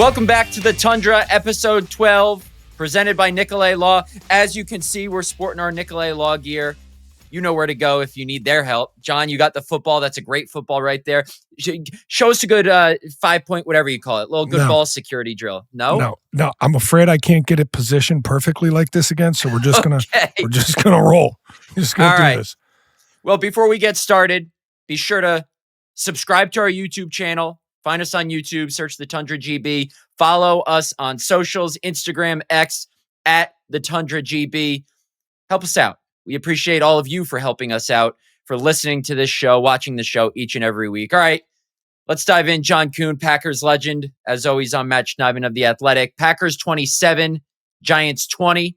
Welcome back to the Tundra, episode 12, presented by Nicolet Law. As you can see, we're sporting our Nicolet Law gear. You know where to go if you need their help. John, you got the football. That's a great football right there. Show us a good 5-point, whatever you call it, little good ball security drill. No. I'm afraid I can't get it positioned perfectly like this again. So we're just gonna roll. We're just gonna do this. Well, before we get started, be sure to subscribe to our YouTube channel. Find us on YouTube, search the Tundra GB. Follow us on socials, Instagram, X, at the Tundra GB. Help us out. We appreciate all of you for helping us out, for listening to this show, watching the show each and every week. All right, let's dive in. John Kuhn, Packers legend. As always, I'm Matt Schneidman of The Athletic. Packers 27, Giants 20.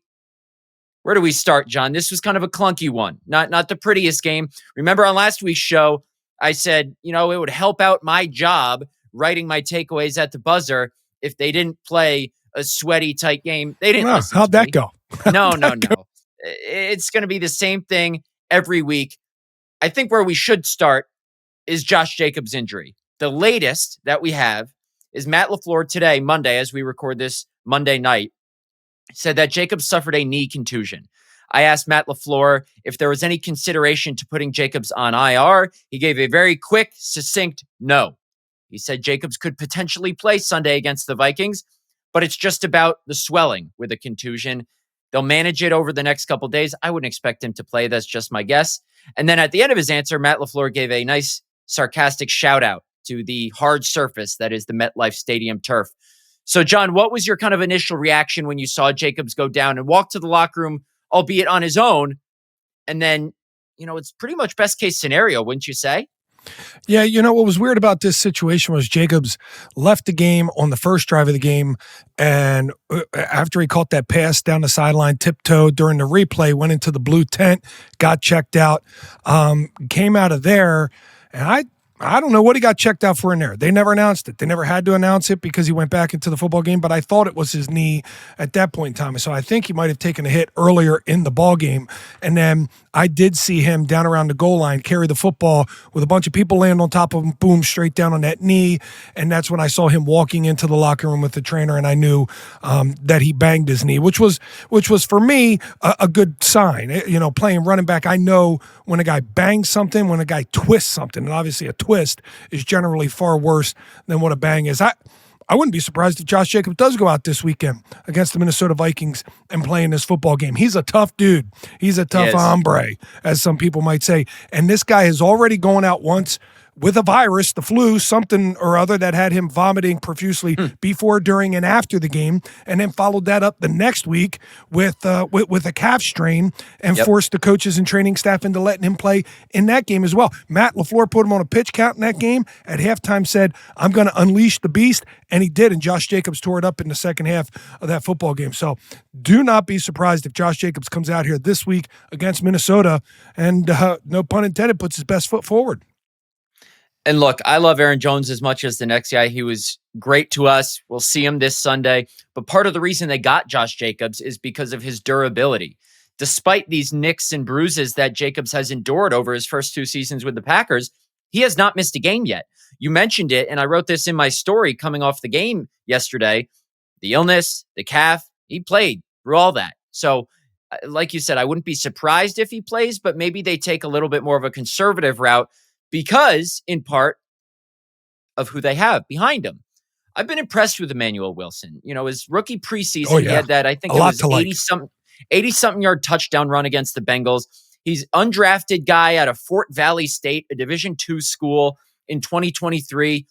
Where do we start, John? This was kind of a clunky one. Not the prettiest game. Remember on last week's show, I said, it would help out my job writing my takeaways at the buzzer if they didn't play a sweaty, tight game. They didn't listen How'd to that me. go? No. It's going to be the same thing every week. I think where we should start is Josh Jacobs' injury. The latest that we have is Matt LaFleur today, Monday, as we record this Monday night, said that Jacobs suffered a knee contusion. I asked Matt LaFleur if there was any consideration to putting Jacobs on IR. He gave a very quick, succinct no. He said Jacobs could potentially play Sunday against the Vikings, but it's just about the swelling with a contusion. They'll manage it over the next couple days. I wouldn't expect him to play. That's just my guess. And then at the end of his answer, Matt LaFleur gave a nice, sarcastic shout out to the hard surface that is the MetLife Stadium turf. So, John, what was your kind of initial reaction when you saw Jacobs go down and walk to the locker room, albeit on his own? And then, it's pretty much best case scenario, wouldn't you say? Yeah, what was weird about this situation was Jacobs left the game on the first drive of the game, and after he caught that pass down the sideline, tiptoed during the replay, went into the blue tent, got checked out, came out of there, and I don't know what he got checked out for in there. They never announced it. They never had to announce it because he went back into the football game, but I thought it was his knee at that point in time. So I think he might have taken a hit earlier in the ball game. And then I did see him down around the goal line carry the football with a bunch of people laying on top of him, boom, straight down on that knee. And that's when I saw him walking into the locker room with the trainer, and I knew that he banged his knee, which was for me a good sign. Playing running back, I know when a guy bangs something, when a guy twists something, and obviously a twist is generally far worse than what a bang is. I wouldn't be surprised if Josh Jacobs does go out this weekend against the Minnesota Vikings and play in this football game. He's a tough dude. He's a tough hombre, as some people might say. And this guy has already gone out once with a virus, the flu, something or other that had him vomiting profusely before, during, and after the game, and then followed that up the next week with a calf strain and forced the coaches and training staff into letting him play in that game as well. Matt LaFleur put him on a pitch count in that game. At halftime said, I'm going to unleash the beast, and he did, and Josh Jacobs tore it up in the second half of that football game. So do not be surprised if Josh Jacobs comes out here this week against Minnesota and, no pun intended, puts his best foot forward. And look, I love Aaron Jones as much as the next guy. He was great to us. We'll see him this Sunday. But part of the reason they got Josh Jacobs is because of his durability. Despite these nicks and bruises that Jacobs has endured over his first 2 seasons with the Packers, he has not missed a game yet. You mentioned it, and I wrote this in my story coming off the game yesterday. The illness, the calf, he played through all that. So, like you said, I wouldn't be surprised if he plays, but maybe they take a little bit more of a conservative route, because, in part, of who they have behind him. I've been impressed with Emmanuel Wilson. His rookie preseason, he had that, I think it was 80-something yard touchdown run against the Bengals. He's undrafted guy out of Fort Valley State, a Division II school in 2023.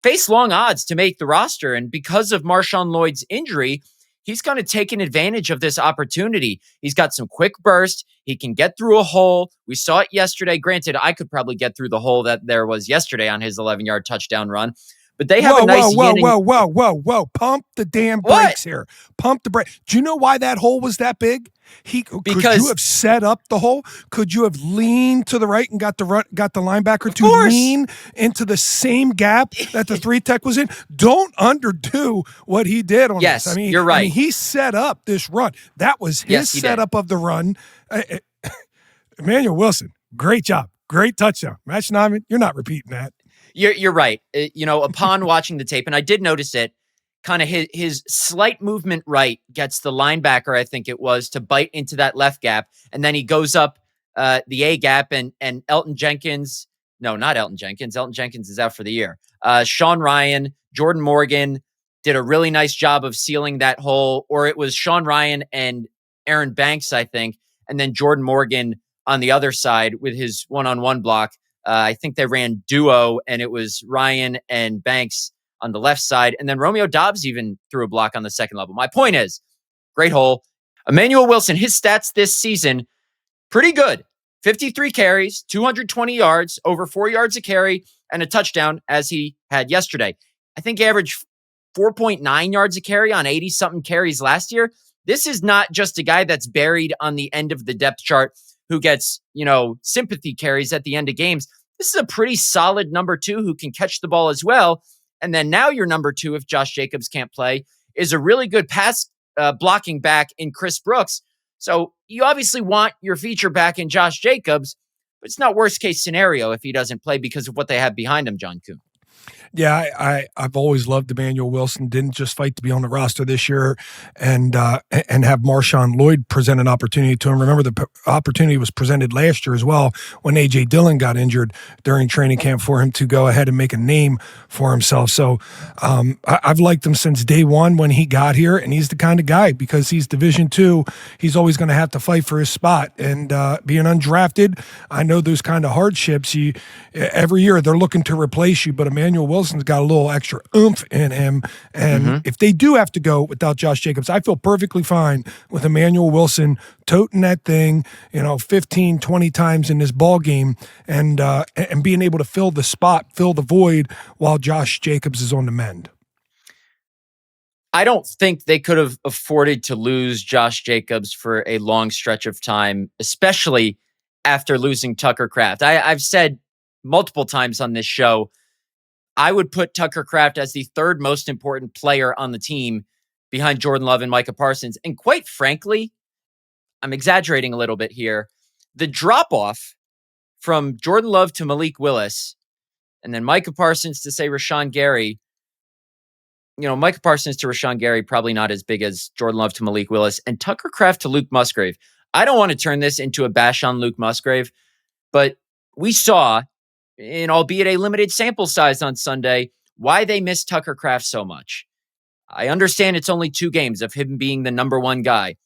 Faced long odds to make the roster, and because of Marshawn Lloyd's injury, he's kind of taken advantage of this opportunity. He's got some quick burst. He can get through a hole. We saw it yesterday. Granted, I could probably get through the hole that there was yesterday on his 11-yard touchdound run. But they have a nice... Whoa. Pump the damn brakes here. Pump the brake. Do you know why that hole was that big? Could you have set up the hole? Could you have leaned to the right and got the linebacker to lean into the same gap that the 3-tech was in? Don't underdo what he did on this. You're right. He set up this run. That was his setup of the run. Emmanuel Wilson, great job. Great touchdown. Matt Schneidman, you're not repeating that. You're right. Upon watching the tape, and I did notice it, kind of his slight movement right gets the linebacker, I think it was, to bite into that left gap, and then he goes up the A gap, and Elton Jenkins. No, not Elton Jenkins. Elton Jenkins is out for the year. Sean Ryan, Jordan Morgan did a really nice job of sealing that hole, or it was Sean Ryan and Aaron Banks, I think, and then Jordan Morgan on the other side with his one-on-one block. I think they ran duo, and it was Ryan and Banks on the left side. And then Romeo Doubs even threw a block on the second level. My point is, great hole. Emmanuel Wilson, his stats this season, pretty good. 53 carries, 220 yards, over 4 yards a carry, and a touchdown as he had yesterday. I think he averaged 4.9 yards a carry on 80-something carries last year. This is not just a guy that's buried on the end of the depth chart who gets, sympathy carries at the end of games. This is a pretty solid number 2 who can catch the ball as well. And then now your number 2, if Josh Jacobs can't play, is a really good pass blocking back in Chris Brooks. So you obviously want your feature back in Josh Jacobs, but it's not worst case scenario if he doesn't play because of what they have behind him, John Kuhn. Yeah, I've always loved Emmanuel Wilson. Didn't just fight to be on the roster this year and have Marshawn Lloyd present an opportunity to him. Remember, the opportunity was presented last year as well when A.J. Dillon got injured during training camp for him to go ahead and make a name for himself. So I've liked him since day one when he got here, and he's the kind of guy, because he's Division II, he's always going to have to fight for his spot. And being undrafted, I know those kind of hardships. Every year they're looking to replace you, but Emmanuel Wilson's got a little extra oomph in him. And if they do have to go without Josh Jacobs, I feel perfectly fine with Emmanuel Wilson toting that thing, 15, 20 times in this ball game and being able to fill the spot, fill the void while Josh Jacobs is on the mend. I don't think they could have afforded to lose Josh Jacobs for a long stretch of time, especially after losing Tucker Kraft. I've said multiple times on this show, I would put Tucker Kraft as the third most important player on the team behind Jordan Love and Micah Parsons. And quite frankly, I'm exaggerating a little bit here. The drop-off from Jordan Love to Malik Willis, and then Micah Parsons to, say, Rashawn Gary, Micah Parsons to Rashawn Gary, probably not as big as Jordan Love to Malik Willis, and Tucker Kraft to Luke Musgrave. I don't want to turn this into a bash on Luke Musgrave, but we saw, in albeit a limited sample size on Sunday, why they miss Tucker Kraft so much. I understand it's only 2 games of him being the number 1 guy,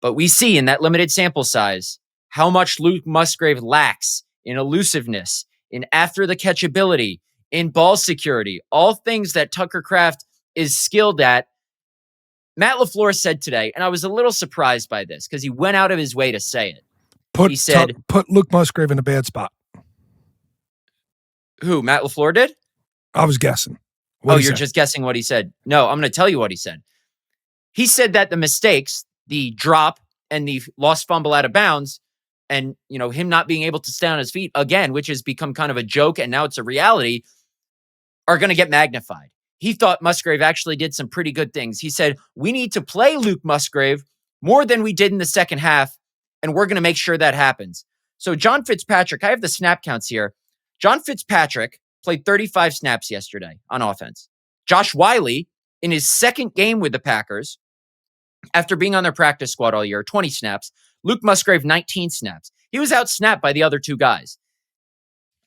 but we see in that limited sample size how much Luke Musgrave lacks in elusiveness, in after the catch ability, in ball security, all things that Tucker Kraft is skilled at. Matt LaFleur said today, and I was a little surprised by this because he went out of his way to say it. He said, put Luke Musgrave in a bad spot. Who, Matt LaFleur did? I was guessing. You're just guessing what he said. No, I'm going to tell you what he said. He said that the mistakes, the drop and the lost fumble out of bounds, and him not being able to stay on his feet again, which has become kind of a joke and now it's a reality, are going to get magnified. He thought Musgrave actually did some pretty good things. He said, we need to play Luke Musgrave more than we did in the second half, and we're going to make sure that happens. So John Fitzpatrick, I have the snap counts here. John Fitzpatrick played 35 snaps yesterday on offense. Josh Wiley, in his second game with the Packers, after being on their practice squad all year, 20 snaps. Luke Musgrave, 19 snaps. He was outsnapped by the other 2 guys.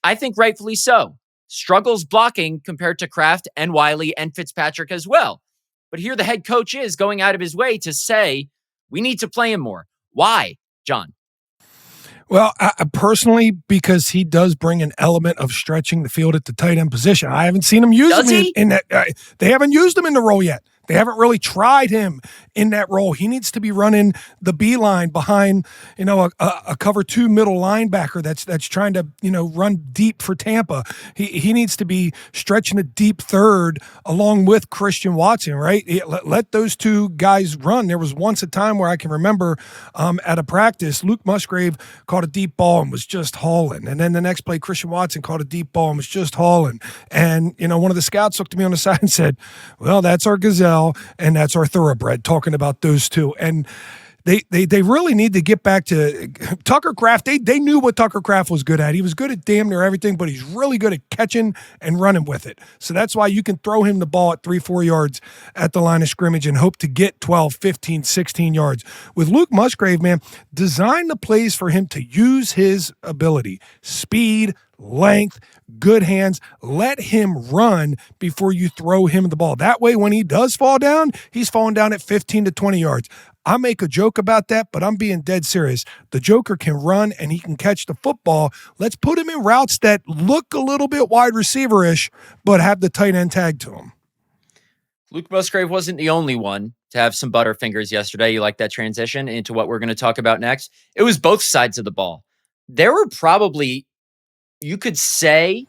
I think rightfully so. Struggles blocking compared to Kraft and Wiley and Fitzpatrick as well. But here the head coach is going out of his way to say, we need to play him more. Why, John? Well, personally, because he does bring an element of stretching the field at the tight end position. I haven't seen him use him in that. They haven't used him in the role yet. They haven't really tried him in that role. He needs to be running the beeline behind, a cover 2 middle linebacker that's trying to, run deep for Tampa. He needs to be stretching a deep third along with Christian Watson, right? Let those 2 guys run. There was once a time where I can remember at a practice, Luke Musgrave caught a deep ball and was just hauling. And then the next play, Christian Watson caught a deep ball and was just hauling. And, one of the scouts looked at me on the side and said, well, that's our gazelle and that's our thoroughbred, talking about those 2. And They really need to get back to Tucker Kraft. They knew what Tucker Kraft was good at. He was good at damn near everything, but he's really good at catching and running with it. So that's why you can throw him the ball at 3-4 yards at the line of scrimmage and hope to get 12, 15, 16 yards. With Luke Musgrave, man, design the plays for him to use his ability, speed, length, good hands. Let him run before you throw him the ball. That way, when he does fall down, he's falling down at 15 to 20 yards. I make a joke about that, but I'm being dead serious. The Joker can run and he can catch the football. Let's put him in routes that look a little bit wide receiver-ish, but have the tight end tag to him. Luke Musgrave wasn't the only one to have some butterfingers yesterday. You like that transition into what we're going to talk about next? It was both sides of the ball. There were probably, you could say,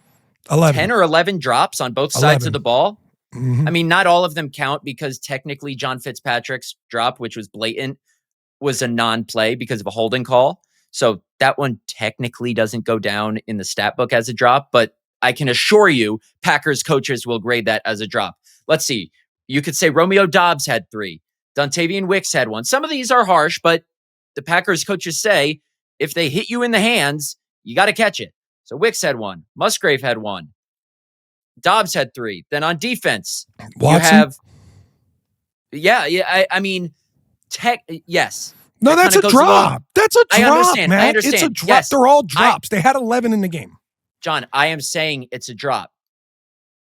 10 or 11 drops on both sides of the ball. Mm-hmm. I mean, not all of them count because technically John Fitzpatrick's drop, which was blatant, was a non-play because of a holding call. So that one technically doesn't go down in the stat book as a drop, but I can assure you Packers coaches will grade that as a drop. Let's see. You could say Romeo Doubs had 3. Dontavian Wicks had 1. Some of these are harsh, but the Packers coaches say if they hit you in the hands, you got to catch it. So Wicks had 1. Musgrave had 1. Doubs had 3. Then on defense, Watson? you have, I mean, yes. No, that's a drop. That's a drop, I understand. man. I understand. It's a drop. Yes. They're all drops. They had 11 in the game. John, I am saying it's a drop.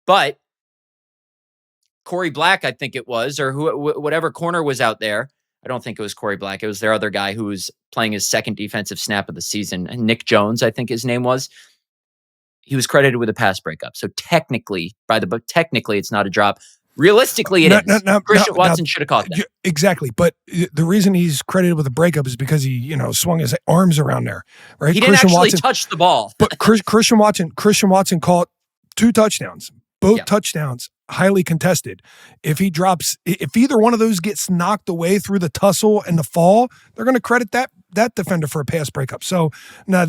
But Corey Black, I think it was, or whatever corner was out there. I don't think it was Corey Black. It was their other guy who was playing his second defensive snap of the season. Nick Jones, I think his name was. He was credited with a pass breakup. So technically, by the book, technically it's not a drop. Realistically, it is. Christian Watson should have caught that. Exactly. But the reason he's credited with a breakup is because he, swung his arms around there. Right? He didn't actually touch the ball. But Christian Watson caught 2 touchdowns. Both touchdowns, highly contested. If either one of those gets knocked away through the tussle and the fall, they're going to credit that defender for a pass breakup. So now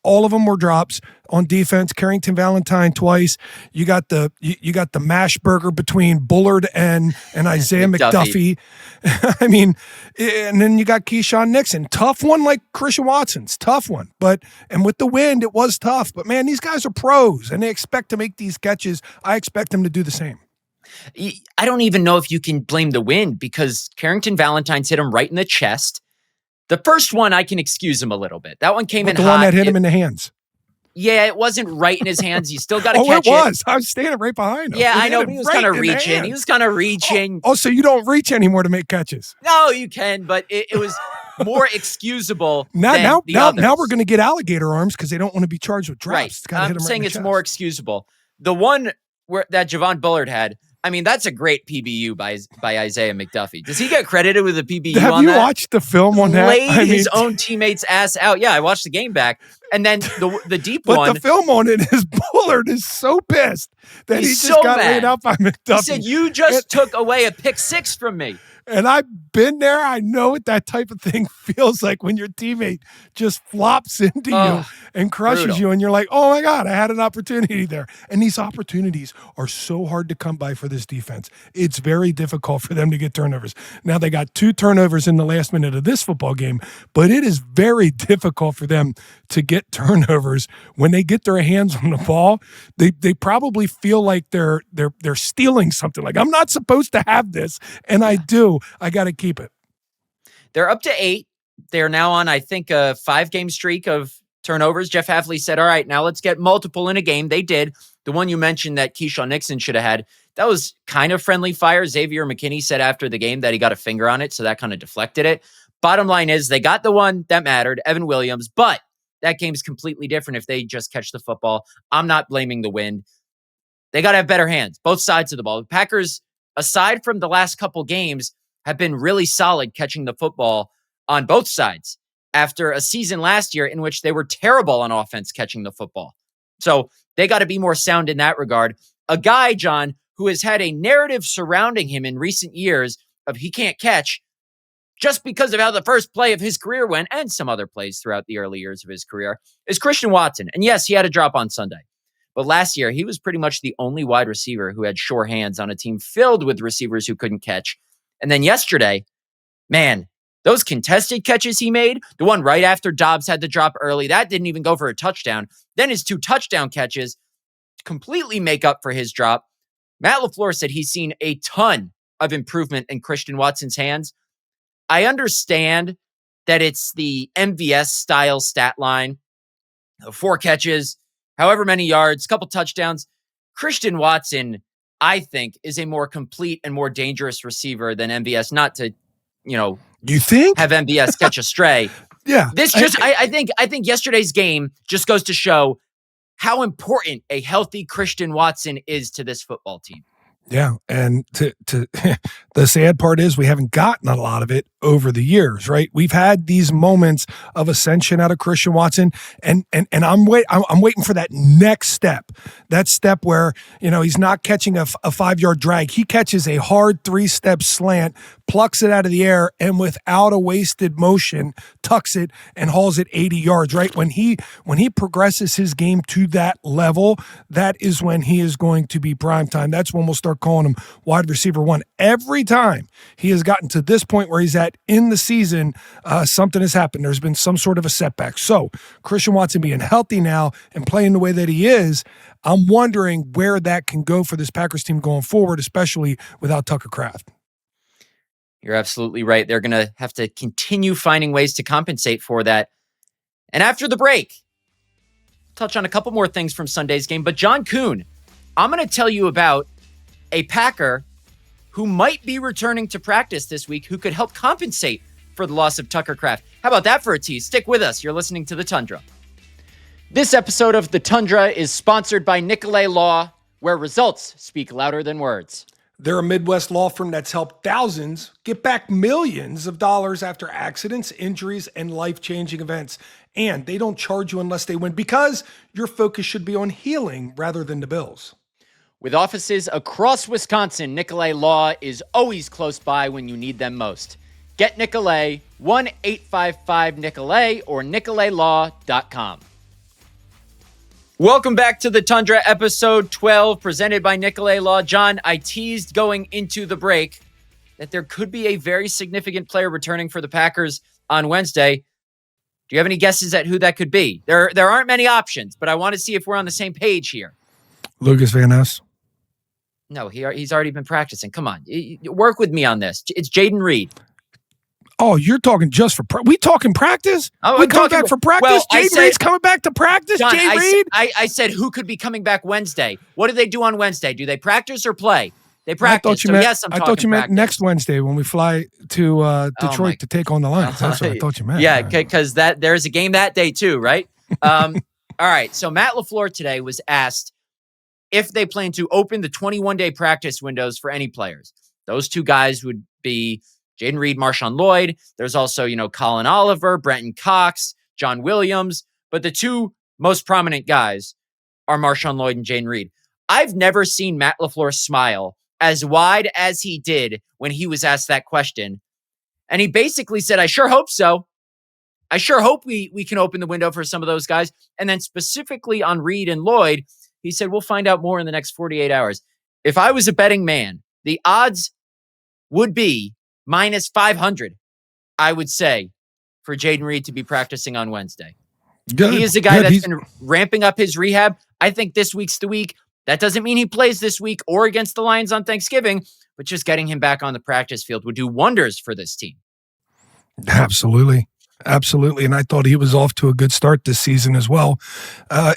all of them were drops on defense. Carrington Valentine twice. You got the mash burger between Bullard and Isaiah McDuffie. I mean, and then you got Keyshawn Nixon. Tough one like Christian Watson's. Tough one. And with the wind, it was tough. But man, these guys are pros and they expect to make these catches. I expect them to do the same. I don't even know if you can blame the wind because Carrington Valentine's hit him right in the chest. The first one, I can excuse him a little bit. That one came in hot. The one that hit him in the hands. Yeah, it wasn't right in his hands. You still got to catch it. Oh, it was. I was standing right behind him. Yeah, I know. He was kind of reaching. He was kind of reaching. Oh, so you don't reach anymore to make catches? No, you can, but it was more excusable now others. We're going to get alligator arms because they don't want to be charged with drops. Right. I'm saying it's more excusable. The one that Javon Bullard had, I mean, that's a great PBU by Isaiah McDuffie. Does he get credited with a PBU on that? Have you watched the film on that? Laid his own teammate's ass out. Yeah, I watched the game back. And then the deep one. But the film on it is Bullard is so pissed that he just got laid out by McDuffie. He said, you just took away a pick 6 from me. And I've been there. I know what that type of thing feels like when your teammate just flops into you and crushes you. And you're like, oh my God, I had an opportunity there. And these opportunities are so hard to come by for this defense. It's very difficult for them to get turnovers. Now they got 2 turnovers in the last minute of this football game, but it is very difficult for them to get turnovers. When they get their hands on the ball, they probably feel like they're stealing something. Like, I'm not supposed to have this, and I do. I got to keep it. They're up to 8. They're now on, I think, a 5-game streak of turnovers. Jeff Hafley said, all right, now let's get multiple in a game. They did. The one you mentioned that Keyshawn Nixon should have had, that was kind of friendly fire. Xavier McKinney said after the game that he got a finger on it, so that kind of deflected it. Bottom line is they got the one that mattered, Evan Williams, but that game's completely different if they just catch the football. I'm not blaming the wind. They got to have better hands, both sides of the ball. The Packers, aside from the last couple games, have been really solid catching the football on both sides after a season last year in which they were terrible on offense catching the football. So they got to be more sound in that regard. A guy, John, who has had a narrative surrounding him in recent years of he can't catch just because of how the first play of his career went and some other plays throughout the early years of his career is Christian Watson. And yes, he had a drop on Sunday. But last year, he was pretty much the only wide receiver who had sure hands on a team filled with receivers who couldn't catch. And then yesterday, man, Those contested catches he made, the one right after Dobbs had the drop early, that didn't even go for a touchdown. Then his 2 touchdown catches completely make up for his drop. Matt LaFleur said he's seen a ton of improvement in Christian Watson's hands. I understand that it's the MVS style stat line, 4 catches, however many yards, couple touchdowns. Christian Watson, I think, is a more complete and more dangerous receiver than MVS. Not to, you think have MVS catch a stray. Yeah, I think yesterday's game just goes to show how important a healthy Christian Watson is to this football team. Yeah, and to the sad part is we haven't gotten a lot of it over the years, right? We've had these moments of ascension out of Christian Watson, and I'm waiting for that next step, that step where he's not catching a 5-yard drag, he catches a hard 3-step slant, plucks it out of the air, and without a wasted motion, tucks it and hauls it 80 yards. Right when he progresses his game to that level, that is when he is going to be prime time. That's when we'll start calling him wide receiver 1. Every time he has gotten to this point where he's at in the season, something has happened. There's been some sort of a setback. So Christian Watson being healthy now and playing the way that he is, I'm wondering where that can go for this Packers team going forward, especially without Tucker Kraft. You're absolutely right. They're going to have to continue finding ways to compensate for that. And after the break, touch on a couple more things from Sunday's game. But John Kuhn, I'm going to tell you about a Packer who might be returning to practice this week who could help compensate for the loss of Tucker Kraft. How about that for a tease? Stick with us. You're listening to The Tundra. This episode of The Tundra is sponsored by Nicolet Law, where results speak louder than words. They're a Midwest law firm that's helped thousands get back millions of dollars after accidents, injuries, and life-changing events. And they don't charge you unless they win, because your focus should be on healing rather than the bills. With offices across Wisconsin, Nicolet Law is always close by when you need them most. Get Nicolet, 1-855-NICOLET or NicoletLaw.com. Welcome back to The Tundra, episode 12, presented by Nicolet Law. John, I teased going into the break that there could be a very significant player returning for the Packers on Wednesday. Do you have any guesses at who that could be? There aren't many options, but I want to see if we're on the same page here. Lucas Van Ness. No, he's already been practicing. Come on. Work with me on this. It's Jayden Reed. Oh, you're talking just for we talking practice? Oh, we coming back for practice? Jayden Reed's coming back to practice? John, Jayden Reed? I said who could be coming back Wednesday. What do they do on Wednesday? Do they practice or play? They practice. I thought you meant next Wednesday when we fly to Detroit to take on the Lions. That's what I thought you meant. Yeah, because there's a game that day too, right? All right, so Matt LaFleur today was asked if they plan to open the 21-day practice windows for any players. Those 2 guys would be Jayden Reed, Marshawn Lloyd. There's also, Colin Oliver, Brenton Cox, John Williams. But the 2 most prominent guys are Marshawn Lloyd and Jayden Reed. I've never seen Matt LaFleur smile as wide as he did when he was asked that question. And he basically said, I sure hope so. I sure hope we can open the window for some of those guys. And then specifically on Reed and Lloyd, he said, we'll find out more in the next 48 hours. If I was a betting man, the odds would be minus 500, I would say, for Jayden Reed to be practicing on Wednesday. Good. He is a guy that's been ramping up his rehab. I think this week's the week. That doesn't mean he plays this week or against the Lions on Thanksgiving, but just getting him back on the practice field would do wonders for this team. Absolutely. Absolutely. And I thought he was off to a good start this season as well.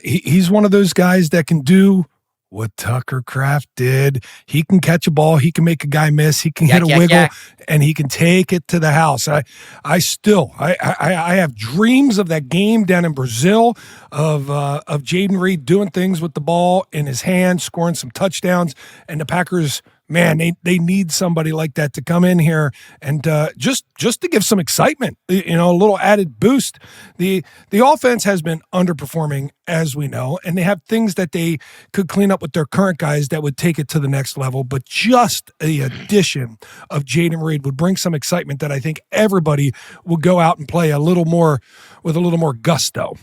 He's one of those guys that can do what Tucker Kraft did. He can catch a ball. He can make a guy miss. He can hit a wiggle, and he can take it to the house. I have dreams of that game down in Brazil of Jayden Reed doing things with the ball in his hand, scoring some touchdowns, and the Packers, man, they need somebody like that to come in here and just to give some excitement, a little added boost. The offense has been underperforming, as we know, and they have things that they could clean up with their current guys that would take it to the next level. But just the addition of Jayden Reed would bring some excitement that I think everybody will go out and play a little more with a little more gusto.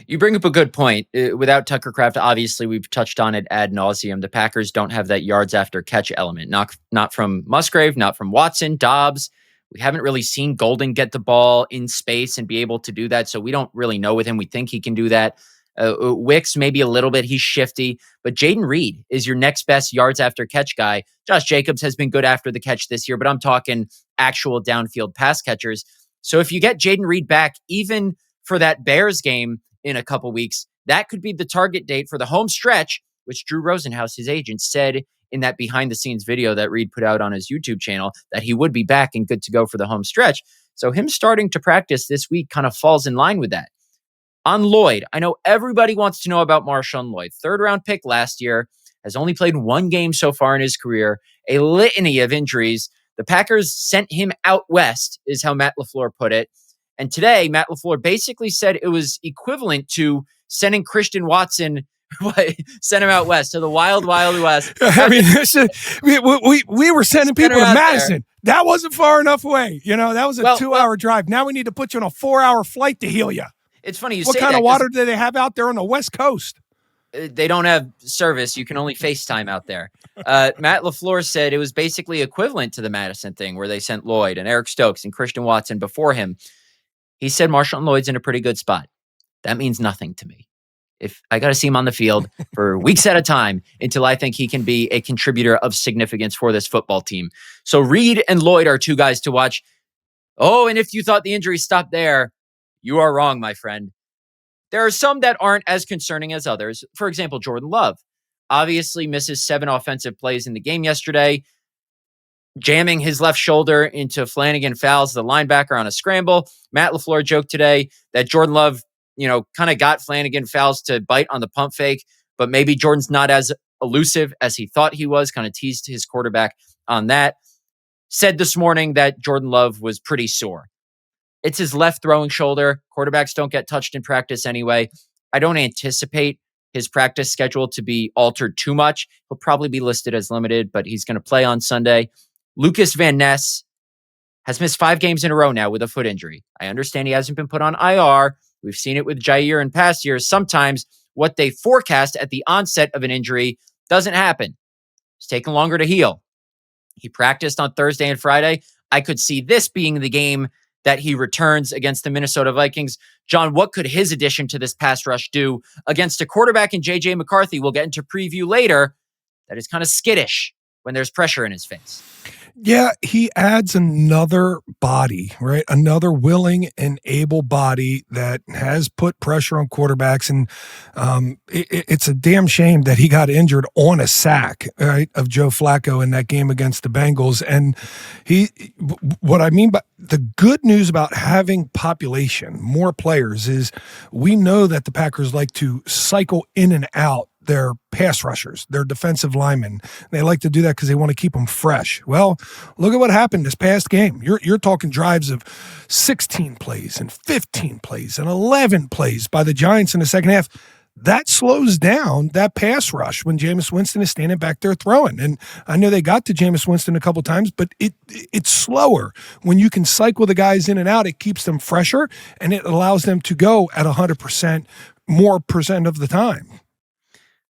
You bring up a good point. Without Tucker Kraft, obviously, we've touched on it ad nauseum. The Packers don't have that yards after catch element. Not from Musgrave, not from Watson, Dobbs. We haven't really seen Golden get the ball in space and be able to do that. So we don't really know with him. We think he can do that. Wicks, maybe a little bit. He's shifty. But Jayden Reed is your next best yards after catch guy. Josh Jacobs has been good after the catch this year, but I'm talking actual downfield pass catchers. So if you get Jayden Reed back, even for that Bears game in a couple weeks, that could be the target date for the home stretch, which Drew Rosenhaus, his agent, said in that behind-the-scenes video that Reed put out on his YouTube channel that he would be back and good to go for the home stretch. So him starting to practice this week kind of falls in line with that. On Lloyd, I know everybody wants to know about Marshawn Lloyd. Third-round pick last year, has only played one game so far in his career, a litany of injuries. The Packers sent him out west, is how Matt LaFleur put it. And today, Matt LaFleur basically said it was equivalent to sending Christian Watson, send him out west to the wild, wild west. I mean, we were sending people to Madison. There. That wasn't far enough away. That was a 2-hour drive. Now we need to put you on a 4-hour flight to heal you. It's funny you say that. What kind of water do they have out there on the West Coast? They don't have service. You can only FaceTime out there. Matt LaFleur said it was basically equivalent to the Madison thing where they sent Lloyd and Eric Stokes and Christian Watson before him. He said Marshawn Lloyd's in a pretty good spot. That means nothing to me. If I got to see him on the field for weeks at a time until I think he can be a contributor of significance for this football team. So Reed and Lloyd are two guys to watch. Oh, and if you thought the injury stopped there, you are wrong, my friend. There are some that aren't as concerning as others. For example, Jordan Love obviously misses 7 offensive plays in the game yesterday, jamming his left shoulder into Flanagan Fowles, the linebacker, on a scramble. Matt LaFleur joked today that Jordan Love, kind of got Flanagan Fowles to bite on the pump fake, but maybe Jordan's not as elusive as he thought he was, kind of teased his quarterback on that. Said this morning that Jordan Love was pretty sore. It's his left throwing shoulder. Quarterbacks don't get touched in practice anyway. I don't anticipate his practice schedule to be altered too much. He'll probably be listed as limited, but he's going to play on Sunday. Lucas Van Ness has missed 5 games in a row now with a foot injury. I understand he hasn't been put on IR. We've seen it with Jair in past years. Sometimes what they forecast at the onset of an injury doesn't happen. It's taken longer to heal. He practiced on Thursday and Friday. I could see this being the game that he returns against the Minnesota Vikings. John, what could his addition to this pass rush do against a quarterback in J.J. McCarthy? We'll get into preview later. That is kind of skittish when there's pressure in his face. Yeah, he adds another body, right? Another willing and able body that has put pressure on quarterbacks. And it's a damn shame that he got injured on a sack, right, of Joe Flacco in that game against the Bengals. And what I mean by the good news about having population, more players, is we know that the Packers like to cycle in and out their pass rushers, their defensive linemen. They like to do that because they want to keep them fresh. Well, look at what happened this past game. You're talking drives of 16 plays and 15 plays and 11 plays by the Giants in the second half. That slows down that pass rush when Jameis Winston is standing back there throwing. And I know they got to Jameis Winston a couple times, but it's slower. When you can cycle the guys in and out, it keeps them fresher, and it allows them to go at 100% more percent of the time.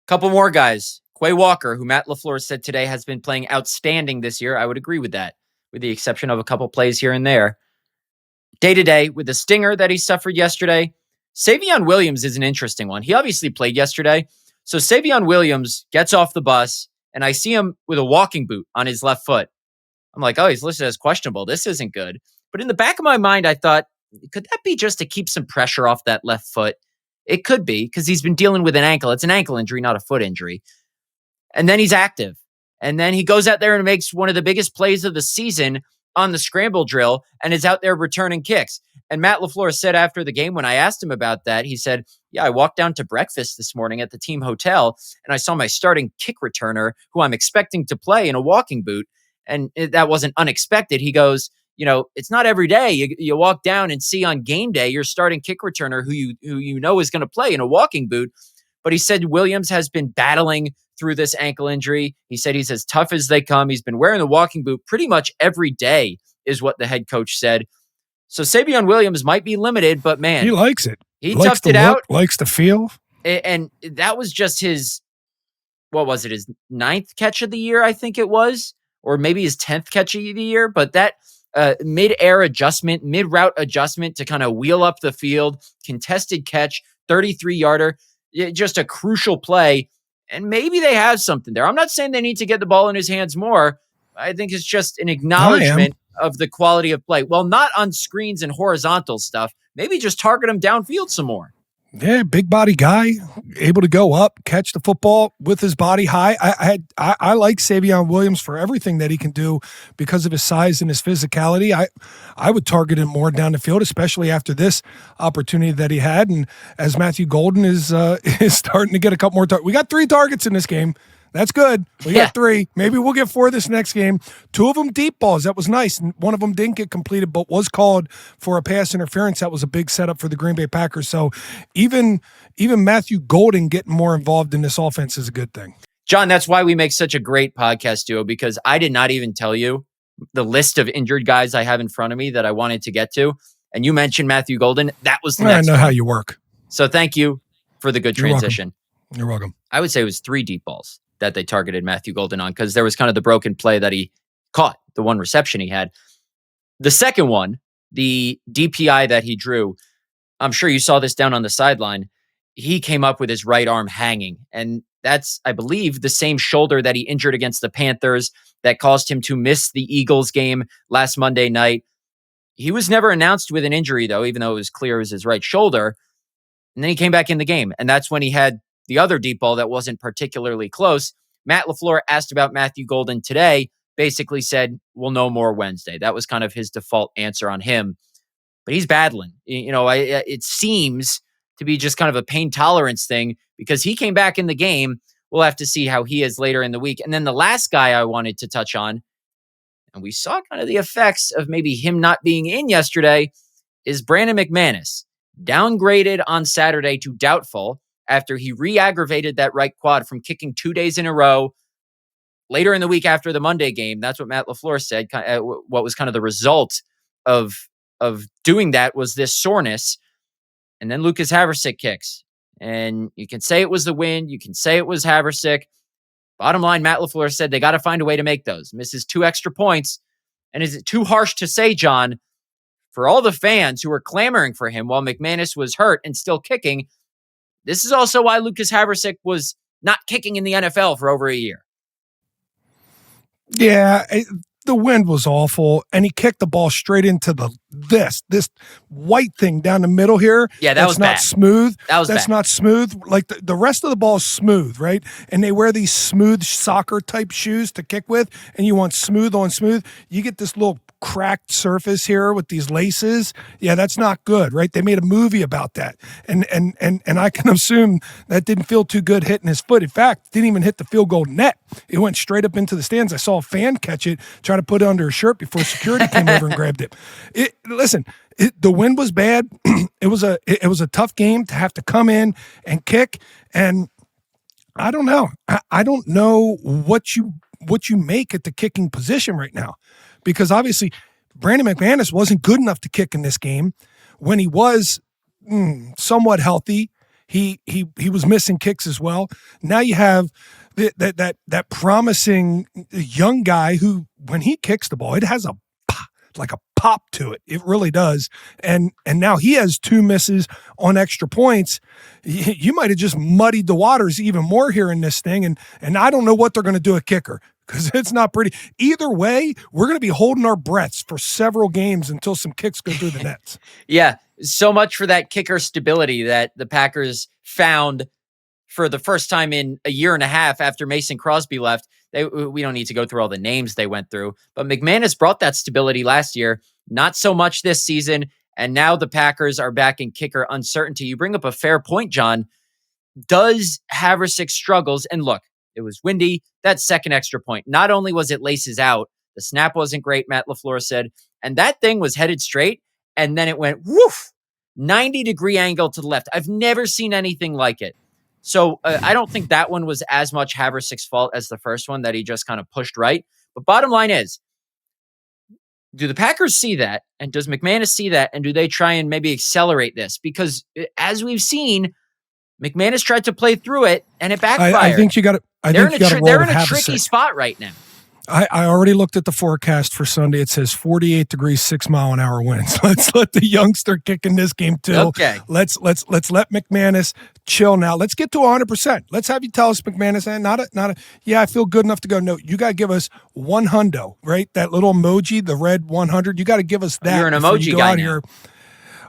Couple more guys. Quay Walker, who Matt LaFleur said today has been playing outstanding this year. I would agree with that, with the exception of a couple plays here and there. Day-to-day, with the stinger that he suffered yesterday, Savion Williams is an interesting one. He obviously played yesterday. So Savion Williams gets off the bus, and I see him with a walking boot on his left foot. I'm like, oh, he's listed as questionable. This isn't good. But in the back of my mind, I thought, could that be just to keep some pressure off that left foot? It could be, because he's been dealing with an ankle. It's an ankle injury, not a foot injury. And then he's active. And then he goes out there and makes one of the biggest plays of the season on the scramble drill and is out there returning kicks. And Matt LaFleur said after the game, when I asked him about that, he said, yeah, I walked down to breakfast this morning at the team hotel and I saw my starting kick returner, who I'm expecting to play, in a walking boot. And that wasn't unexpected. He goes, it's not every day you walk down and see on game day your starting kick returner who you know is going to play in a walking boot. But he said Williams has been battling through this ankle injury. He said he's as tough as they come. He's been wearing the walking boot pretty much every day, is what the head coach said. So Savion Williams might be limited, but man, he likes it. He toughed it out. Likes the feel. And that was just his 9th catch of the year, I think it was, or maybe his 10th catch of the year. But that, mid-air adjustment, mid-route adjustment to kind of wheel up the field, contested catch, 33-yarder, just a crucial play. And maybe they have something there. I'm not saying they need to get the ball in his hands more. I think it's just an acknowledgement of the quality of play. Well, not on screens and horizontal stuff. Maybe just target him downfield some more. Yeah, big body guy, able to go up, catch the football with his body high. I like Savion Williams for everything that he can do because of his size and his physicality. I would target him more down the field, especially after this opportunity that he had. And as Matthew Golden is starting to get a couple more targets. We got 3 targets in this game. That's good. We got 3. Maybe we'll get 4 this next game. 2 of them deep balls. That was nice. And one of them didn't get completed, but was called for a pass interference. That was a big setup for the Green Bay Packers. So even Matthew Golden getting more involved in this offense is a good thing. John, that's why we make such a great podcast duo, because I did not even tell you the list of injured guys I have in front of me that I wanted to get to. And you mentioned Matthew Golden. That was the next I know one. how you work. So thank you for the good transition. You're welcome. I would say it was 3 deep balls that they targeted Matthew Golden on, because there was kind of the broken play that he caught, the one reception he had. The second one, the DPI that he drew, I'm sure you saw this down on the sideline. He came up with his right arm hanging. And that's, I believe, the same shoulder that he injured against the Panthers that caused him to miss the Eagles game last Monday night. He was never announced with an injury, though, even though it was clear it was his right shoulder. And then he came back in the game. And that's when he had the other deep ball that wasn't particularly close. Matt LaFleur asked about Matthew Golden today, basically said, we'll know more Wednesday. That was kind of his default answer on him. But he's battling. It seems to be just kind of a pain tolerance thing, because he came back in the game. We'll have to see how he is later in the week. And then the last guy I wanted to touch on, and we saw kind of the effects of maybe him not being in yesterday, is Brandon McManus. Downgraded on Saturday to doubtful after he re-aggravated that right quad from kicking 2 days in a row. Later in the week after the Monday game, that's what Matt LaFleur said. What was kind of the result of doing that was this soreness. And then Lucas Haversick kicks. And you can say it was the wind. You can say it was Haversick. Bottom line, Matt LaFleur said they got to find a way to make those. Misses 2 extra points. And is it too harsh to say, John, for all the fans who were clamoring for him while McManus was hurt and still kicking, this is also why Lucas Haversick was not kicking in the NFL for over a year. Yeah, the wind was awful, and he kicked the ball straight into this white thing down the middle here. Yeah, that's not bad. Smooth. That's bad. Not smooth. Like the rest of the ball is smooth, right? And they wear these smooth soccer type shoes to kick with, and you want smooth on smooth. You get this little cracked surface here with these laces. Yeah, that's not good, right? They made a movie about that. And I can assume that didn't feel too good hitting his foot. In fact, didn't even hit the field goal net. It went straight up into the stands. I saw a fan catch it, try to put it under his shirt before security came over and grabbed it. The wind was bad. It was a tough game to have to come in and kick. And I don't know. I don't know what you make at the kicking position right now. Because obviously, Brandon McManus wasn't good enough to kick in this game. When he was somewhat healthy, he was missing kicks as well. Now you have that promising young guy who, when he kicks the ball, it has a pop to it. It really does. And now he has 2 misses on extra points. You might have just muddied the waters even more here in this thing. And I don't know what they're going to do at kicker, because it's not pretty. Either way, we're going to be holding our breaths for several games until some kicks go through the nets. Yeah, so much for that kicker stability that the Packers found for the first time in a year and a half after Mason Crosby left. We don't need to go through all the names they went through, but McManus brought that stability last year, not so much this season, and now the Packers are back in kicker uncertainty. You bring up a fair point, John. Does Haversick struggles, and look, it was windy. That second extra point, not only was it laces out, the snap wasn't great, Matt LaFleur said, and that thing was headed straight, and then it went, woof, 90-degree angle to the left. I've never seen anything like it. So I don't think that one was as much Haversick's fault as the first one that he just kind of pushed right. But bottom line is, do the Packers see that? And does McManus see that? And do they try and maybe accelerate this? Because as we've seen, McManus tried to play through it and it backfired. I think you got to. They're in a tricky spot right now. I already looked at the forecast for Sunday. It says 48 degrees, 6 mile an hour winds. Let's let the youngster kick in this game too. Okay. Let's let McManus chill now. Let's get to 100%. Let's have you tell us, McManus, yeah, I feel good enough to go. No, you got to give us 100, right? That little emoji, the red 100. You got to give us that. You're an emoji guy now. Here.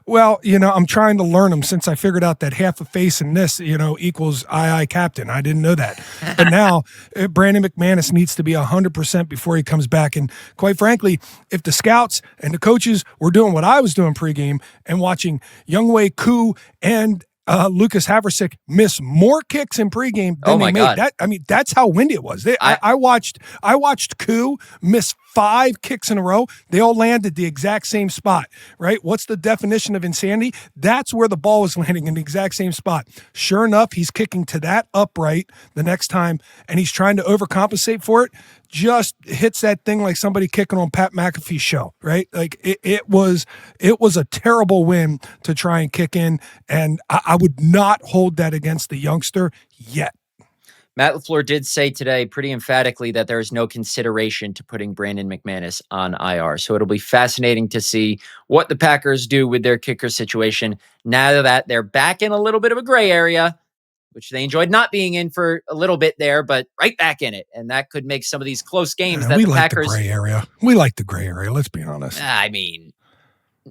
Well, I'm trying to learn them since I figured out that half a face in this, equals I captain. I didn't know that. But now Brandon McManus needs to be 100% before he comes back. And quite frankly, if the scouts and the coaches were doing what I was doing pregame and watching Younghoe Koo and Lucas Haversick miss more kicks in pregame than they made. God. That's how windy it was. I watched Koo miss 5 kicks in a row. They all landed the exact same spot, right? What's the definition of insanity? That's where the ball was landing in the exact same spot. Sure enough, he's kicking to that upright the next time, and he's trying to overcompensate for it. Just hits that thing like somebody kicking on Pat McAfee's show, right? Like it was a terrible win to try and kick in, and I would not hold that against the youngster yet. Matt LaFleur did say today pretty emphatically that there is no consideration to putting Brandon McManus on IR. So it'll be fascinating to see what the Packers do with their kicker situation now that they're back in a little bit of a gray area, which they enjoyed not being in for a little bit there, but right back in it. And that could make some of these close games that the Packers... the gray area. We like the gray area, let's be honest. I mean,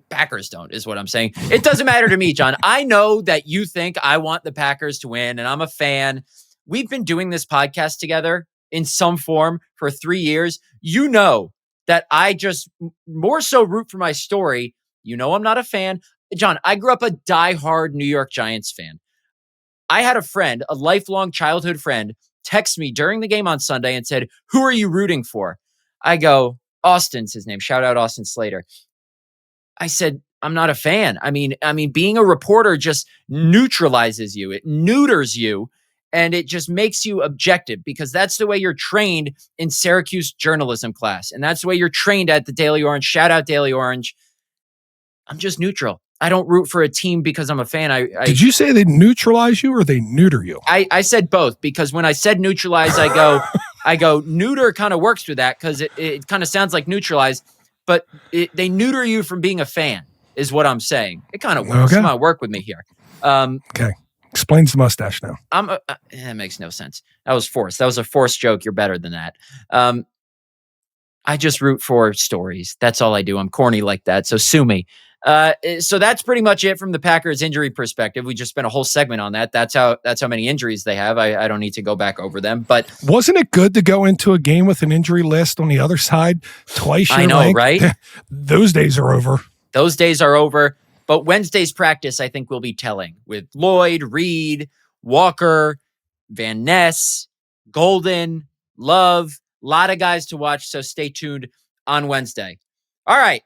Packers don't, is what I'm saying. It doesn't matter to me, John. I know that you think I want the Packers to win, and I'm a fan. We've been doing this podcast together in some form for 3 years. You know that I just more so root for my story. I'm not a fan. John, I grew up a diehard New York Giants fan. I had a friend, a lifelong childhood friend, text me during the game on Sunday and said, "Who are you rooting for?" I go, Austin's his name. Shout out Austin Slater. I said, I'm not a fan. I mean, being a reporter just neutralizes you. It neuters you. And it just makes you objective because that's the way you're trained in Syracuse journalism class. And that's the way you're trained at the Daily Orange. Shout out Daily Orange. I'm just neutral. I don't root for a team because I'm a fan. Did you say they neutralize you or they neuter you? I said both because when I said neutralize, I go neuter kind of works with that because it kind of sounds like neutralize, but they neuter you from being a fan is what I'm saying. It kind of works. Okay. Come on, work with me here. Okay. Explains the mustache now. It makes no sense. That was forced. That was a forced joke. You're better than that. I just root for stories. That's all I do. I'm corny like that. So sue me. So that's pretty much it from the Packers injury perspective. We just spent a whole segment on that. That's how many injuries they have. I don't need to go back over them, but wasn't it good to go into a game with an injury list on the other side twice? I know, right? Those days are over. Those days are over. But Wednesday's practice, I think, will be telling with Lloyd, Reed, Walker, Van Ness, Golden, Love, a lot of guys to watch. So stay tuned on Wednesday. All right.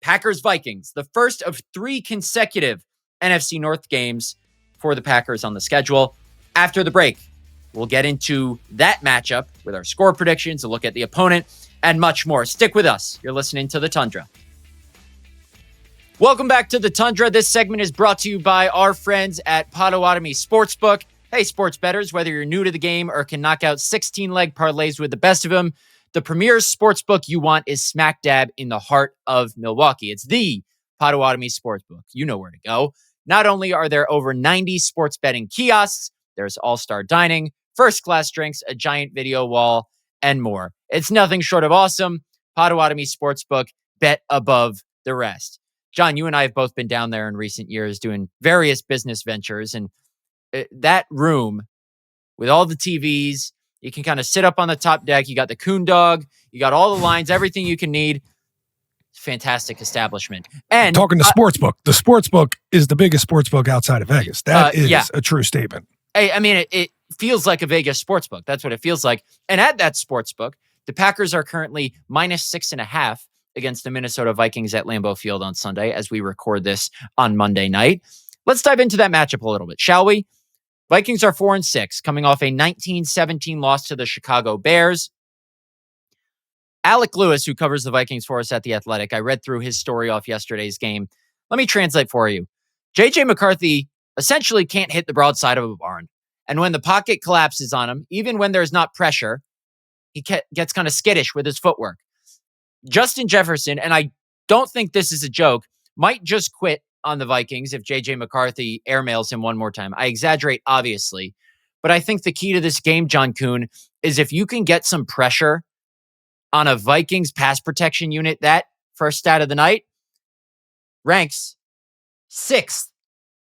Packers-Vikings, the first of 3 consecutive NFC North games for the Packers on the schedule. After the break, we'll get into that matchup with our score predictions, a look at the opponent, and much more. Stick with us. You're listening to The Tundra. Welcome back to The Tundra. This segment is brought to you by our friends at Potawatomi Sportsbook. Hey, sports bettors, whether you're new to the game or can knock out 16-leg parlays with the best of them, the premier sportsbook you want is smack dab in the heart of Milwaukee. It's the Potawatomi Sportsbook. You know where to go. Not only are there over 90 sports betting kiosks, there's all-star dining, first-class drinks, a giant video wall, and more. It's nothing short of awesome. Potawatomi Sportsbook, bet above the rest. John, you and I have both been down there in recent years doing various business ventures, and that room with all the TVs, you can kind of sit up on the top deck. You got the Kuhn dog, you got all the lines, everything you can need. Fantastic establishment. And talking to sportsbook, the sportsbook is the biggest sportsbook outside of Vegas. That is a true statement. I mean, it feels like a Vegas sportsbook. That's what it feels like. And at that sportsbook, the Packers are currently -6.5 against the Minnesota Vikings at Lambeau Field on Sunday as we record this on Monday night. Let's dive into that matchup a little bit, shall we? Vikings are 4-6, coming off a 19-17 loss to the Chicago Bears. Alec Lewis, who covers the Vikings for us at The Athletic, I read through his story off yesterday's game. Let me translate for you. J.J. McCarthy essentially can't hit the broadside of a barn. And when the pocket collapses on him, even when there's not pressure, he gets kind of skittish with his footwork. Justin Jefferson, and I don't think this is a joke, might just quit on the Vikings if JJ McCarthy airmails him one more time. I exaggerate, obviously, but I think the key to this game, John Kuhn, is if you can get some pressure on a Vikings pass protection unit, that first stat of the night ranks 6th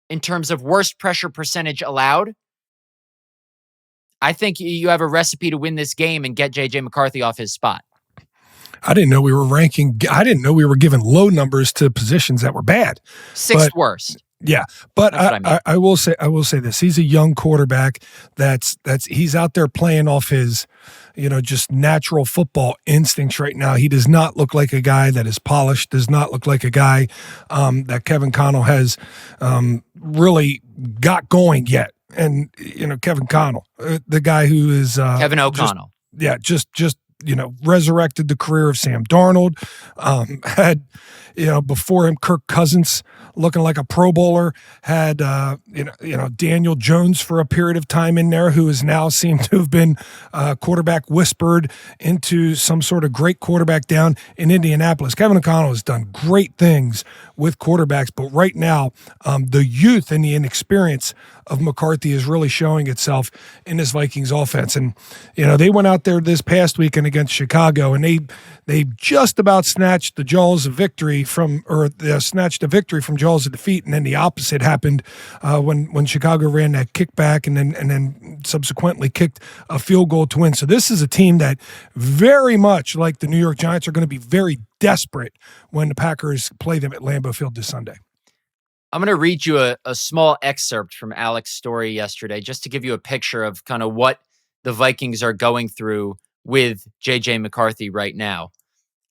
in terms of worst pressure percentage allowed. I think you have a recipe to win this game and get JJ McCarthy off his spot. I didn't know we were ranking. I didn't know we were giving low numbers to positions that were bad. 6th worst. Yeah, but I will say this: he's a young quarterback. He's out there playing off his, just natural football instincts right now. He does not look like a guy that is polished. Does not look like a guy that Kevin Connell has really got going yet. And Kevin Connell, the guy who is Kevin O'Connell. Just resurrected the career of Sam Darnold. Had before him Kirk Cousins looking like a Pro Bowler. Had Daniel Jones for a period of time in there, who has now seemed to have been quarterback whispered into some sort of great quarterback down in Indianapolis. Kevin O'Connell has done great things with quarterbacks, but right now the youth and the inexperience of McCarthy is really showing itself in this Vikings offense. And they went out there this past weekend against Chicago, and they just about snatched the jaws of victory snatched a victory from jaws of defeat, and then the opposite happened when Chicago ran that kickback and then subsequently kicked a field goal to win. So this is a team that very much like the New York Giants are going to be very desperate when the Packers play them at Lambeau Field this Sunday. I'm going to read you a small excerpt from Alex's story yesterday, just to give you a picture of kind of what the Vikings are going through with JJ McCarthy right now.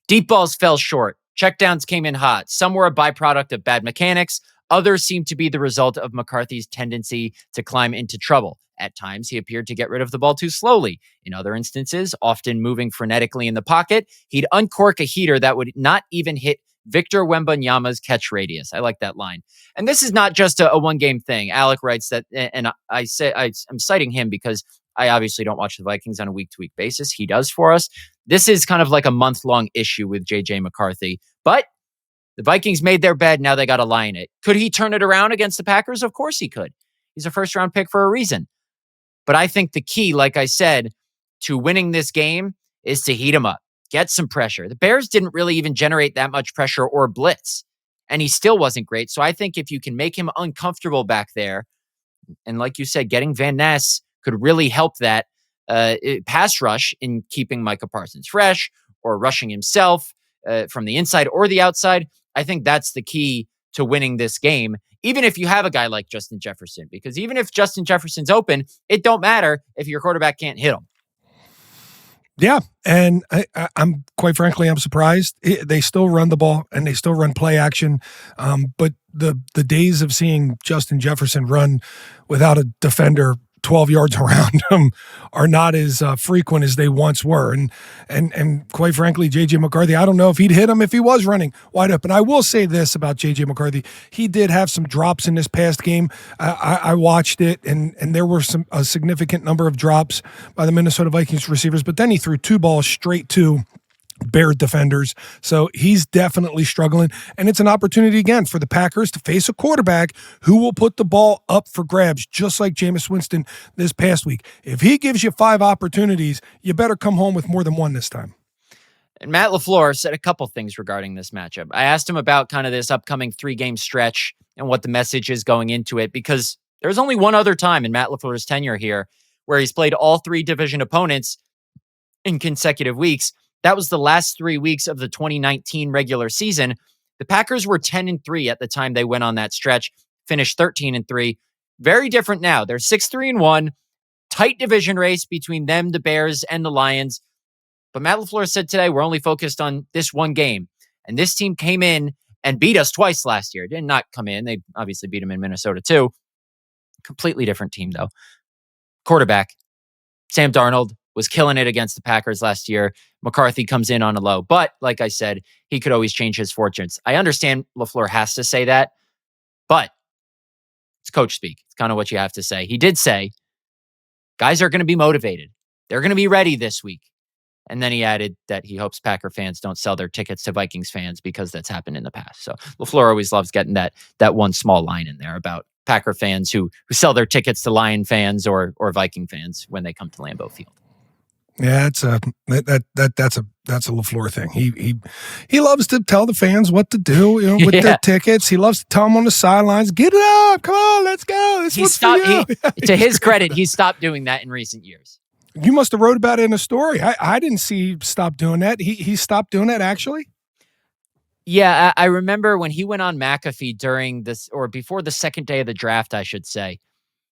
Deep balls fell short. Checkdowns came in hot. Some were a byproduct of bad mechanics. Others seemed to be the result of McCarthy's tendency to climb into trouble. At times, he appeared to get rid of the ball too slowly. In other instances, often moving frenetically in the pocket, he'd uncork a heater that would not even hit Victor Wembanyama's catch radius. I like that line. And this is not just a one-game thing. Alec writes that, and I'm citing him because I obviously don't watch the Vikings on a week-to-week basis. He does for us. This is kind of like a month-long issue with JJ McCarthy. But the Vikings made their bed. Now they got to lie in it. Could he turn it around against the Packers? Of course he could. He's a first-round pick for a reason. But I think the key, like I said, to winning this game is to heat him up. Get some pressure. The Bears didn't really even generate that much pressure or blitz, and he still wasn't great. So I think if you can make him uncomfortable back there, and like you said, getting Van Ness could really help that pass rush in keeping Micah Parsons fresh or rushing himself from the inside or the outside. I think that's the key to winning this game, even if you have a guy like Justin Jefferson, because even if Justin Jefferson's open, it don't matter if your quarterback can't hit him. Yeah, and I'm quite frankly, I'm surprised. They still run the ball and they still run play action, but the days of seeing Justin Jefferson run without a defender 12 yards around him are not as frequent as they once were. And quite frankly, JJ McCarthy, I don't know if he'd hit him if he was running wide open. I will say this about JJ McCarthy. He did have some drops in this past game. I watched it, and there were a significant number of drops by the Minnesota Vikings receivers, but then he threw 2 balls straight to Bear defenders. So he's definitely struggling. And it's an opportunity again for the Packers to face a quarterback who will put the ball up for grabs, just like Jameis Winston this past week. If he gives you 5 opportunities, you better come home with more than 1 this time. And Matt LaFleur said a couple things regarding this matchup. I asked him about kind of this upcoming 3-game stretch and what the message is going into it, because there's only one other time in Matt LaFleur's tenure here where he's played all 3 division opponents in consecutive weeks. That was the last 3 weeks of the 2019 regular season. The Packers were 10-3 at the time they went on that stretch, finished 13-3. Very different now. They're 6-3-1, tight division race between them, the Bears, and the Lions. But Matt LaFleur said today, we're only focused on this one game. And this team came in and beat us twice last year. Did not come in. They obviously beat them in Minnesota too. Completely different team though. Quarterback, Sam Darnold, was killing it against the Packers last year. McCarthy comes in on a low. But like I said, he could always change his fortunes. I understand LaFleur has to say that, but it's coach speak. It's kind of what you have to say. He did say, guys are going to be motivated. They're going to be ready this week. And then he added that he hopes Packer fans don't sell their tickets to Vikings fans because that's happened in the past. So LaFleur always loves getting that one small line in there about Packer fans who sell their tickets to Lion fans or Viking fans when they come to Lambeau Field. Yeah, that's a LaFleur thing. He loves to tell the fans what to do, with their tickets. He loves to tell them on the sidelines, "Get it up, come on, let's go." To his credit, he stopped doing that in recent years. You must have wrote about it in a story. I didn't see he stop doing that. He stopped doing that actually. Yeah, I remember when he went on McAfee during this, or before the second day of the draft, I should say.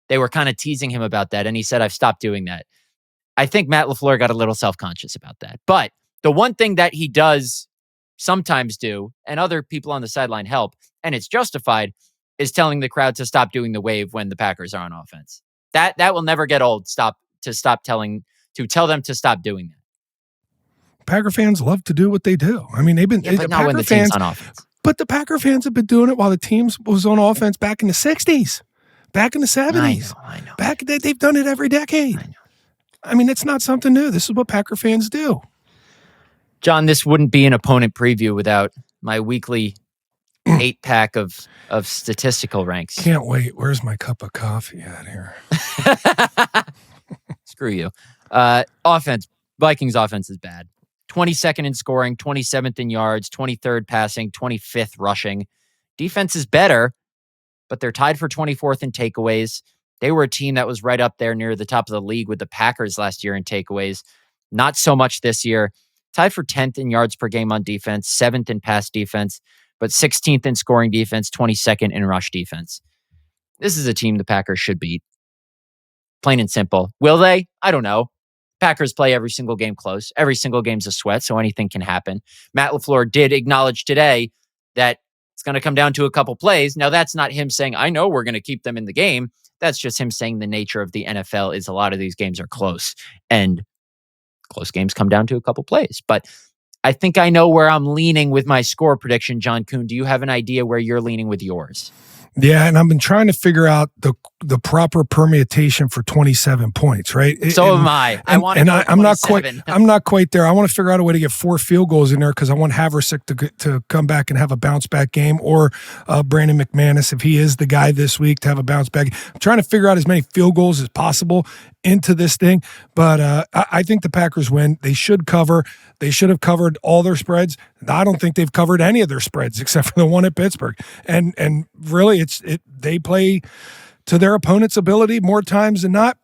They were kind of teasing him about that, and he said, "I've stopped doing that." I think Matt LaFleur got a little self-conscious about that. But the one thing that he does sometimes do, and other people on the sideline help, and it's justified, is telling the crowd to stop doing the wave when the Packers are on offense. That will never get old. Tell them to stop doing that. Packer fans love to do what they do. I mean, they've been but not when the team's on offense. But the Packer fans have been doing it while the team was on offense back in the 60s, back in the 70s. I know. They've done it every decade. I know. I mean, it's not something new. This is what Packer fans do. John, this wouldn't be an opponent preview without my weekly 8-pack of statistical ranks. Can't wait. Where's my cup of coffee at here? Screw you. Offense. Vikings offense is bad. 22nd in scoring, 27th in yards, 23rd passing, 25th rushing. Defense is better, but they're tied for 24th in takeaways. They were a team that was right up there near the top of the league with the Packers last year in takeaways. Not so much this year. Tied for 10th in yards per game on defense, 7th in pass defense, but 16th in scoring defense, 22nd in rush defense. This is a team the Packers should beat. Plain and simple. Will they? I don't know. Packers play every single game close. Every single game's a sweat, so anything can happen. Matt LaFleur did acknowledge today that it's going to come down to a couple plays. Now, that's not him saying, I know we're going to keep them in the game. That's just him saying the nature of the NFL is a lot of these games are close, and close games come down to a couple plays. But I think I know where I'm leaning with my score prediction, John Kuhn. Do you have an idea where you're leaning with yours? Yeah, and I've been trying to figure out the proper permutation for 27 points, right? Am I. I'm not quite there. I want to figure out a way to get 4 field goals in there because I want Haversick to come back and have a bounce back game, or Brandon McManus, if he is the guy this week, to have a bounce back. I'm trying to figure out as many field goals as possible into this thing, but I think the Packers win. They should cover. They should have covered all their spreads. I don't think they've covered any of their spreads except for the one at Pittsburgh. And really, they play to their opponent's ability more times than not.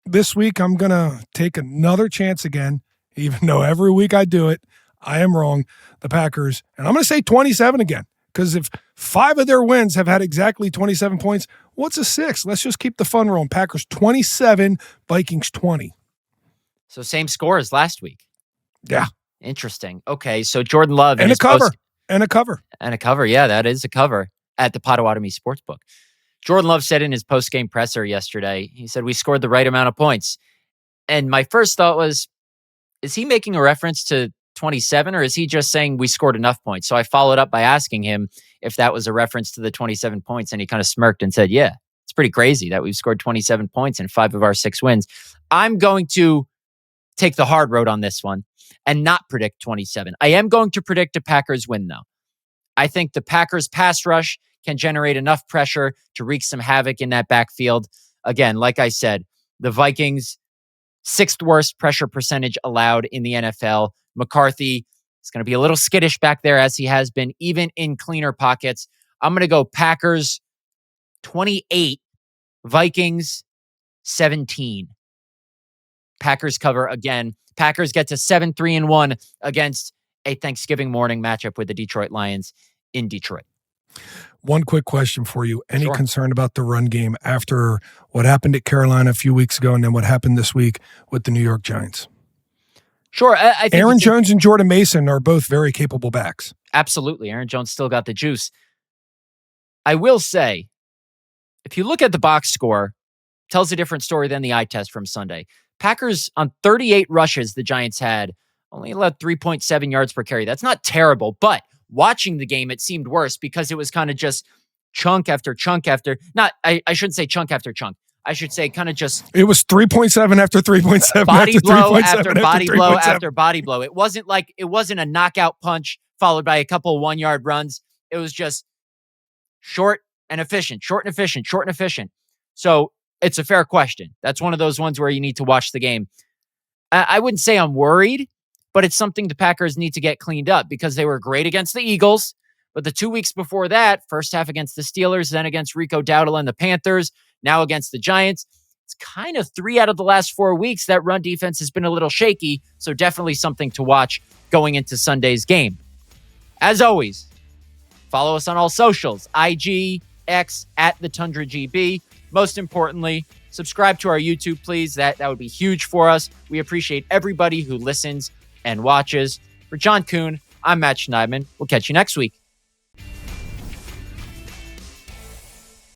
This week, I'm going to take another chance again, even though every week I do it. I am wrong. The Packers, and I'm going to say 27 again, because if 5 of their wins have had exactly 27 points, what's a 6? Let's just keep the fun rolling. Packers 27, Vikings 20. So same score as last week. Yeah. Interesting. Okay, so Jordan Love and a cover. And a cover. Yeah, that is a cover at the Potawatomi Sportsbook. Jordan Love said in his post-game presser yesterday, he said, we scored the right amount of points. And my first thought was, is he making a reference to 27, or is he just saying we scored enough points? So I followed up by asking him if that was a reference to the 27 points, and he kind of smirked and said, yeah, it's pretty crazy that we've scored 27 points in 5 of our 6 wins. I'm going to take the hard road on this one and not predict 27. I am going to predict a Packers win, though. I think the Packers pass rush can generate enough pressure to wreak some havoc in that backfield. Again, like I said, the Vikings, 6th worst pressure percentage allowed in the NFL. McCarthy is going to be a little skittish back there, as he has been, even in cleaner pockets. I'm going to go Packers 28, Vikings 17. Packers cover again. Packers get to 7-3-1 against a Thanksgiving morning matchup with the Detroit Lions in Detroit. One quick question for you. Any Sure. concern about the run game after what happened at Carolina a few weeks ago and then what happened this week with the New York Giants? Sure. I think Aaron Jones and Jordan Mason are both very capable backs. Absolutely. Aaron Jones still got the juice. I will say, if you look at the box score, tells a different story than the eye test from Sunday. Packers, on 38 rushes the Giants had, only allowed 3.7 yards per carry. That's not terrible, but watching the game, it seemed worse because it was kind of just chunk after chunk after, I shouldn't say chunk after chunk. I should say, kind of just it was 3.7 after 3.7 body after blow 3.7 after body blow 3.7. after body blow. It wasn't a knockout punch followed by a couple 1-yard runs. It was just short and efficient. So it's a fair question. That's one of those ones where you need to watch the game. I wouldn't say I'm worried, but it's something the Packers need to get cleaned up because they were great against the Eagles. But the 2 weeks before that, first half against the Steelers, then against Rico Dowdle and the Panthers, now against the Giants, it's kind of 3 out of the last 4 weeks that run defense has been a little shaky. So definitely something to watch going into Sunday's game. As always, follow us on all socials, IG, X, at the Tundra GB. Most importantly, subscribe to our YouTube, please. That would be huge for us. We appreciate everybody who listens and watches. For John Kuhn, I'm Matt Schneidman. We'll catch you next week.